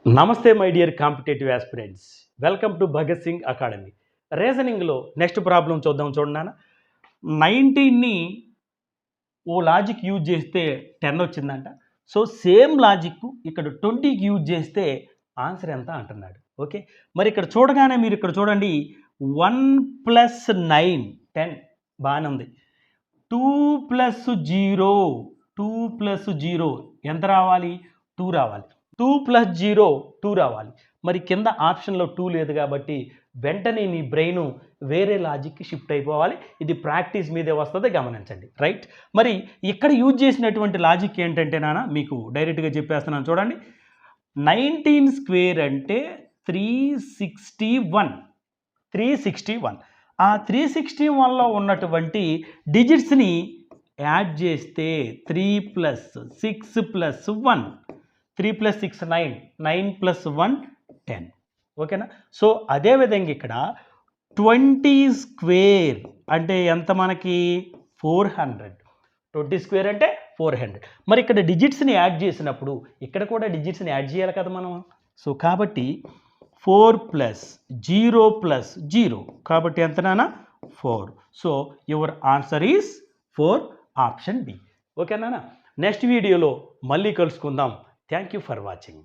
నమస్తే my dear competitive aspirants, welcome to Bhagat Singh academy. రీజనింగ్లో next problem చూద్దాం. చూడండి నాన్న, 19ని ఓ లాజిక్ యూజ్ చేస్తే 10 వచ్చిందంట. సో సేమ్ లాజిక్ ఇక్కడ 20కి యూజ్ చేస్తే ఆన్సర్ ఎంత అంటున్నాడు. ఓకే, మరి ఇక్కడ చూడగానే మీరు ఇక్కడ చూడండి, 1 + 9 10 బాగానే ఉంది. 2 + 0 2 + 0 ఎంత రావాలి? 2 రావాలి. 2 + 0 2 రావాలి. మరి కింద ఆప్షన్లో 2 లేదు కాబట్టి వెంటనే మీ బ్రెయిన్ వేరే లాజిక్కి షిఫ్ట్ అయిపోవాలి. ఇది ప్రాక్టీస్ మీదే వస్తుంది, గమనించండి. రైట్, మరి ఇక్కడ యూజ్ చేసినటువంటి లాజిక్ ఏంటంటే నాన్న, మీకు డైరెక్ట్గా చెప్పేస్తున్నాను చూడండి. 19² అంటే 361. 361. ఆ 361లో ఉన్నటువంటి డిజిట్స్ని యాడ్ చేస్తే 3 + 6 + 1, 3 + 6 9, 9 + 1 10. ఓకేనా? సో అదేవిధంగా ఇక్కడ 20² అంటే ఎంత మనకి? 400. 20² అంటే 400. మరి ఇక్కడ డిజిట్స్ని యాడ్ చేసినప్పుడు ఇక్కడ కూడా డిజిట్స్ని యాడ్ చేయాలి కదా మనం. సో కాబట్టి 4 + 0 + 0 కాబట్టి ఎంత నాన్న? 4. So your answer is 4, option B. ఓకేనా? నెక్స్ట్ వీడియోలో మళ్ళీ కలుసుకుందాం. Thank you for watching.